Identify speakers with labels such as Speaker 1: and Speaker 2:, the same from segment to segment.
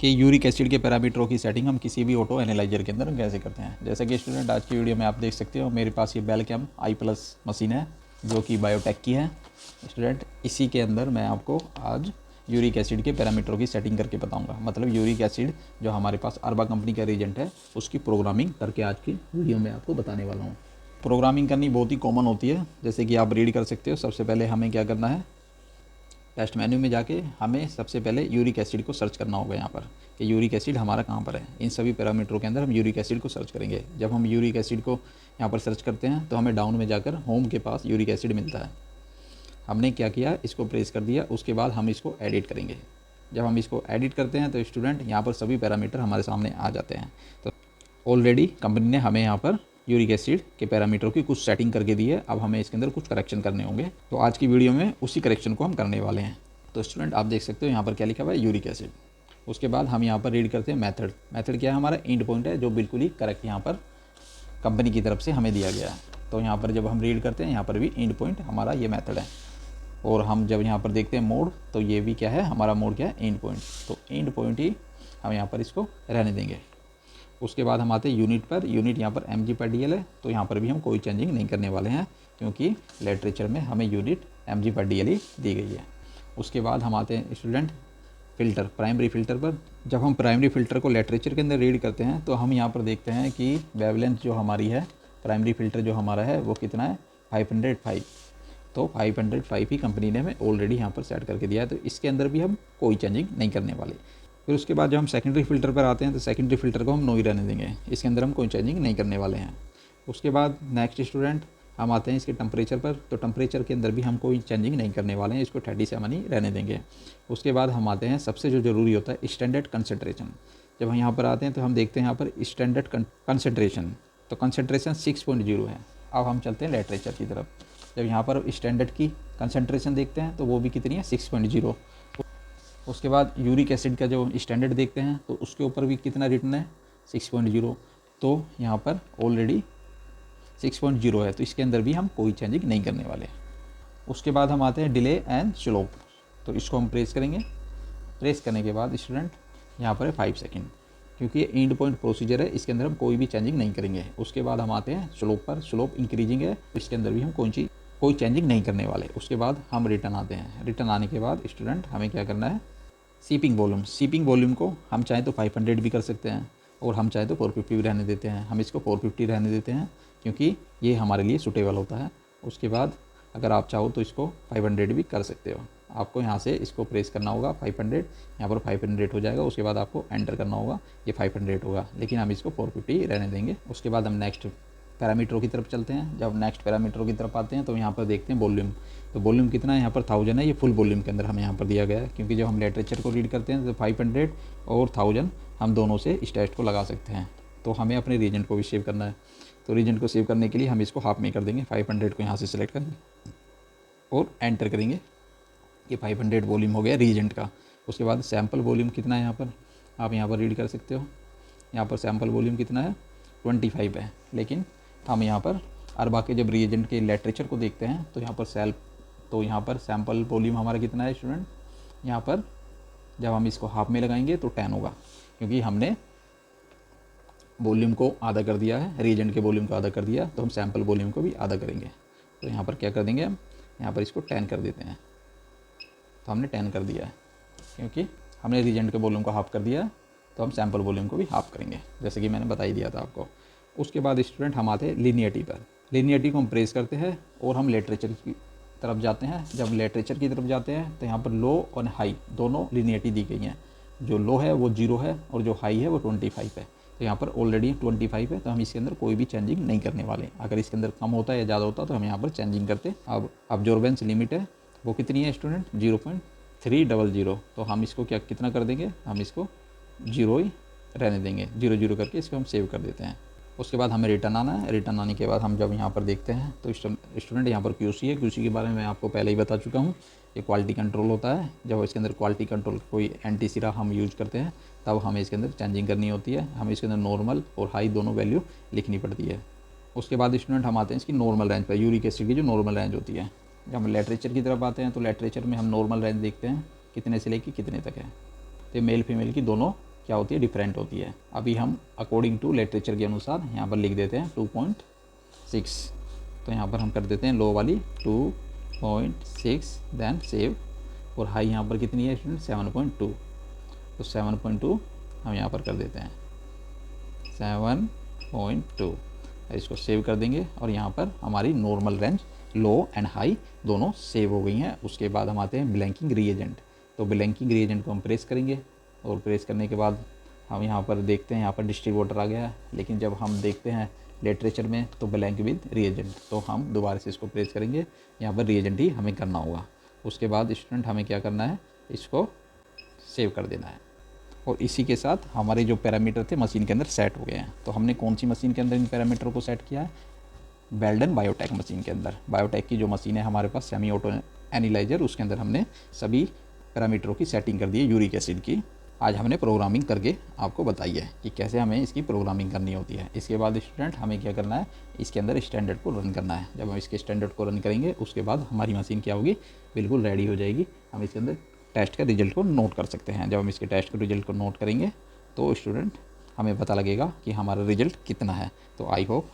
Speaker 1: कि uric acid के पैरामीटरों की सेटिंग हम किसी भी ऑटो एनालाइजर के अंदर कैसे करते हैं। जैसे कि स्टूडेंट आज की वीडियो में आप देख सकते हो मेरे पास ये बेलकैम i+ मशीन है जो कि बायोटेक की है। स्टूडेंट इसी के अंदर मैं आपको आज यूरिक एसिड के पैरामीटरों की सेटिंग करके बताऊंगा। मतलब यूरिक एसिड जो हमारे पास अरबा कंपनी का रीजेंट है उसकी प्रोग्रामिंग करके आज की वीडियो में आपको बताने वाला हूँ। प्रोग्रामिंग करनी बहुत ही कॉमन होती है, जैसे कि आप रीड कर सकते हो। सबसे पहले हमें क्या करना है, टेस्ट मेन्यू में जाके हमें सबसे पहले यूरिक एसिड को सर्च करना होगा यहाँ पर कि यूरिक एसिड हमारा कहाँ पर है। इन सभी पैरामीटरों के अंदर हम यूरिक एसिड को सर्च करेंगे। जब हम यूरिक एसिड को यहाँ पर सर्च करते हैं तो हमें डाउन में जाकर होम के पास यूरिक एसिड मिलता है। हमने क्या किया, इसको प्रेस कर दिया। उसके बाद हम इसको एडिट करेंगे। जब हम इसको एडिट करते हैं तो स्टूडेंट यहाँ पर सभी पैरामीटर हमारे सामने आ जाते हैं। तो ऑलरेडी कंपनी ने हमें यहाँ पर यूरिक एसिड के पैरामीटर की कुछ सेटिंग करके दी है। अब हमें इसके अंदर कुछ करेक्शन करने होंगे, तो आज की वीडियो में उसी करेक्शन को हम करने वाले हैं। तो स्टूडेंट आप देख सकते हो यहाँ पर क्या लिखा हुआ है, यूरिक एसिड। उसके बाद हम यहाँ पर रीड करते हैं मेथड। मेथड क्या है, हमारा एंड पॉइंट है जो बिल्कुल ही करेक्ट यहाँ पर कंपनी की तरफ से हमें दिया गया है। तो यहाँ पर जब हम रीड करते हैं यहाँ पर भी एंड पॉइंट हमारा ये मेथड है। और हम जब यहाँ पर देखते हैं मोड, तो ये भी क्या है, हमारा मोड क्या है, एंड पॉइंट। तो एंड पॉइंट ही हम यहाँ पर इसको रहने देंगे। उसके बाद हम आते हैं यूनिट पर। यूनिट यहाँ पर mg/dl है, तो यहाँ पर भी हम कोई चेंजिंग नहीं करने वाले हैं क्योंकि लिटरेचर में हमें यूनिट mg/dl ही दी गई है। उसके बाद हम आते हैं स्टूडेंट फ़िल्टर, प्राइमरी फ़िल्टर पर। जब हम प्राइमरी फ़िल्टर को लिटरेचर के अंदर रीड करते हैं तो हम यहाँ पर देखते हैं कि वेवलेंथ जो हमारी है, प्राइमरी फ़िल्टर जो हमारा है वो कितना है, 505। तो 505 ही कंपनी ने हमें ऑलरेडी यहाँ पर सेट करके दिया है, तो इसके अंदर भी हम कोई चेंजिंग नहीं करने वाले। फिर उसके बाद जब हम सेकेंडरी फ़िल्टर पर आते हैं तो सेकेंडरी फ़िल्टर को हम नो ही रहने देंगे, इसके अंदर हम कोई चेंजिंग नहीं करने वाले हैं। उसके बाद नेक्स्ट स्टूडेंट हम आते हैं इसके टेम्परेचर पर। तो टेम्परेचर के अंदर भी हम कोई चेंजिंग नहीं करने वाले हैं, इसको 37 ही रहने देंगे। उसके बाद हम आते हैं सबसे जो ज़रूरी होता है, स्टैंडर्ड कंसनट्रेशन। जब हम यहाँ पर आते हैं तो हम देखते हैं यहाँ पर स्टैंडर्ड कंसनट्रेशन, तो कंसनट्रेशन 6.0 है। अब हम चलते हैं लिटरेचर की तरफ। जब यहाँ पर स्टैंडर्ड की कंसनट्रेशन देखते हैं तो वो भी कितनी है, 6.0। उसके बाद यूरिक एसिड का जो स्टैंडर्ड देखते हैं तो उसके ऊपर भी कितना रिटन है, 6.0। तो यहाँ पर ऑलरेडी 6.0 है, तो इसके अंदर भी हम कोई चेंजिंग नहीं करने वाले। उसके बाद हम आते हैं डिले एंड स्लोप। तो इसको हम प्रेस करेंगे। प्रेस करने के बाद स्टूडेंट यहाँ पर है 5 सेकेंड, क्योंकि ये एंड पॉइंट प्रोसीजर है, इसके अंदर हम कोई भी चेंजिंग नहीं करेंगे। उसके बाद हम आते हैं स्लोप पर। स्लोप इंक्रीजिंग है, इसके अंदर भी हम कोई चेंजिंग नहीं करने वाले। उसके बाद हम रिटर्न आते हैं। रिटर्न आने के बाद स्टूडेंट हमें क्या करना है, सीपिंग वॉल्यूम। सीपिंग वॉल्यूम को हम चाहें तो 500 भी कर सकते हैं और हम चाहें तो 450 भी रहने देते हैं। हम इसको 450 रहने देते हैं क्योंकि ये हमारे लिए सूटेबल होता है। उसके बाद अगर आप चाहो तो इसको 500 भी कर सकते हो। आपको यहाँ से इसको प्रेस करना होगा 500, यहाँ पर 500 हो जाएगा। उसके बाद आपको एंटर करना होगा, ये 500 होगा, लेकिन हम इसको 450 रहने देंगे। उसके बाद हम नेक्स्ट पैरामीटरों की तरफ चलते हैं। जब नेक्स्ट पैरामीटरों की तरफ आते हैं तो यहाँ पर देखते हैं वॉल्यूम। तो वॉल्यूम कितना है, यहाँ पर 1000 है। ये फुल वॉल्यूम के अंदर हमें यहाँ पर दिया गया है, क्योंकि जब हम लिटरेचर को रीड करते हैं तो 500 और 1000 हम दोनों से इस टेस्ट को लगा सकते हैं। तो हमें अपने रीजेंट को भी सेव करना है, तो रीजेंट को सेव करने के लिए हम इसको हाफ में कर देंगे। 500 को यहाँ से सिलेक्ट करेंगे और एंटर करेंगे। ये 500 वॉल्यूम हो गया रीजेंट का। उसके बाद सैम्पल वॉल्यूम कितना है, यहाँ पर आप यहाँ पर रीड कर सकते हो। यहाँ पर सैम्पल वॉल्यूम कितना है, 25 है। लेकिन हम यहाँ पर अरबा के जब रिएजेंट के लिटरेचर को देखते हैं तो यहाँ पर सैम्पल वॉल्यूम हमारा कितना है स्टूडेंट, यहाँ पर जब हम इसको हाफ में लगाएंगे तो 10 होगा, क्योंकि हमने वॉल्यूम को आधा कर दिया है, रिएजेंट के वॉल्यूम को आधा कर दिया, तो हम सैम्पल वॉल्यूम को भी आधा करेंगे। तो यहाँ पर क्या कर देंगे, हम यहाँ पर इसको 10 कर देते हैं। तो हमने 10 कर दिया है, क्योंकि हमने रिएजेंट के वॉल्यूम को हाफ कर दिया है, तो हम सैम्पल वॉल्यूम को भी हाफ करेंगे, जैसे कि मैंने बता ही दिया था आपको। उसके बाद स्टूडेंट हम आते हैं लीनियरिटी पर। लीनियरिटी को हम प्रेस करते हैं और हम लिटरेचर की तरफ जाते हैं। जब लिटरेचर की तरफ जाते हैं तो यहाँ पर लो और हाई दोनों लीनियरिटी दी गई हैं। जो लो है वो 0 है और जो हाई है वो 25 है। तो यहाँ पर ऑलरेडी 25 है, तो हम इसके अंदर कोई भी चेंजिंग नहीं करने वाले। अगर इसके अंदर कम होता है या ज़्यादा होता तो हम यहाँ पर चेंजिंग करते। अब अब्जॉर्बेंस लिमिट है वो कितनी है स्टूडेंट, 0.300। तो हम इसको कितना कर देंगे, हम इसको 0 ही रहने देंगे। 0 करके इसको हम सेव कर देते हैं। उसके बाद हमें रिटर्न आना है। रिटर्न आने के बाद हम जब यहाँ पर देखते हैं तो स्टूडेंट यहाँ पर QC है। QC के बारे में मैं आपको पहले ही बता चुका हूँ। ये क्वालिटी कंट्रोल होता है। जब इसके अंदर क्वालिटी कंट्रोल कोई एंटी सिरा हम यूज़ करते हैं तब हमें इसके अंदर चेंजिंग करनी होती है। हमें इसके अंदर नॉर्मल और हाई दोनों वैल्यू लिखनी पड़ती है। उसके बाद स्टूडेंट हम आते हैं इसकी नॉर्मल रेंज पर। यूरिक एसिड की जो नॉर्मल रेंज होती है, जब हम लिटरेचर की तरफ आते हैं तो लिटरेचर में हम नॉर्मल रेंज देखते हैं कितने से लेकर कितने तक है। तो मेल फीमेल की दोनों क्या होती है, डिफरेंट होती है। अभी हम अकॉर्डिंग टू लिटरेचर के अनुसार यहाँ पर लिख देते हैं 2.6। तो यहाँ पर हम कर देते हैं लो वाली 2.6, देन सेव। और हाई यहाँ पर कितनी है स्टूडेंट, 7.2। तो 7.2 हम यहाँ पर कर देते हैं 7.2। इसको सेव कर देंगे और यहाँ पर हमारी normal range low and high दोनों सेव हो गई हैं। उसके बाद हम आते हैं ब्लैंकिंग रीएजेंट। तो ब्लैंकिंग रीएजेंट को हम प्रेस करेंगे और प्रेस करने के बाद हम यहाँ पर देखते हैं यहाँ पर डिस्ट्रीब्यूटर आ गया है, लेकिन जब हम देखते हैं लिटरेचर में तो ब्लैंक विद रीएजेंट। तो हम दोबारा से इसको प्रेस करेंगे, यहाँ पर रीएजेंट ही हमें करना होगा। उसके बाद स्टूडेंट हमें क्या करना है, इसको सेव कर देना है। और इसी के साथ हमारे जो पैरामीटर थे मशीन के अंदर सेट हो गए हैं। तो हमने कौन सी मशीन के अंदर इन पैरामीटर को सेट किया है, बेल्डन बायोटेक मशीन के अंदर। बायोटेक की जो मशीन है हमारे पास सेमी ऑटो एनालाइजर, उसके अंदर हमने सभी पैरामीटरों की सेटिंग कर दी है यूरिक एसिड की। आज हमने प्रोग्रामिंग करके आपको बताई है कि कैसे हमें इसकी प्रोग्रामिंग करनी होती है। इसके बाद स्टूडेंट हमें क्या करना है, इसके अंदर स्टैंडर्ड को रन करना है। जब हम इसके स्टैंडर्ड को रन करेंगे उसके बाद हमारी मशीन क्या होगी, बिल्कुल रेडी हो जाएगी। हम इसके अंदर टेस्ट का रिजल्ट को नोट कर सकते हैं। जब हम इसके टेस्ट के रिजल्ट को नोट करेंगे तो स्टूडेंट हमें पता लगेगा कि हमारा रिजल्ट कितना है। तो आई होप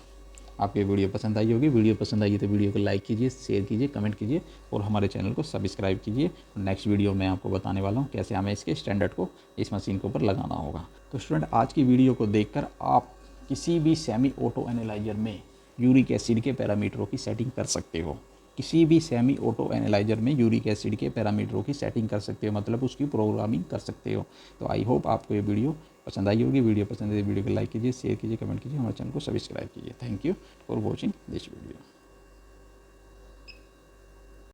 Speaker 1: आपको ये वीडियो पसंद आई होगी। वीडियो पसंद आई तो वीडियो को लाइक कीजिए, शेयर कीजिए, कमेंट कीजिए और हमारे चैनल को सब्सक्राइब कीजिए। नेक्स्ट वीडियो में आपको बताने वाला हूँ कैसे हमें इसके स्टैंडर्ड को इस मशीन के ऊपर लगाना होगा। तो स्टूडेंट आज की वीडियो को देखकर आप किसी भी सेमी ऑटो एनालाइजर में यूरिक एसिड के पैरामीटरों की सेटिंग कर सकते हो। किसी भी सेमी ऑटो एनालाइजर में यूरिक एसिड के पैरामीटरों की सेटिंग कर सकते हो, मतलब उसकी प्रोग्रामिंग कर सकते हो। तो आई होप आपको ये वीडियो पसंद आई होगी। वीडियो पसंद है तो वीडियो को लाइक कीजिए, शेयर कीजिए, कमेंट कीजिए, हमारे चैनल को सब्सक्राइब कीजिए। Thank you for watching this video.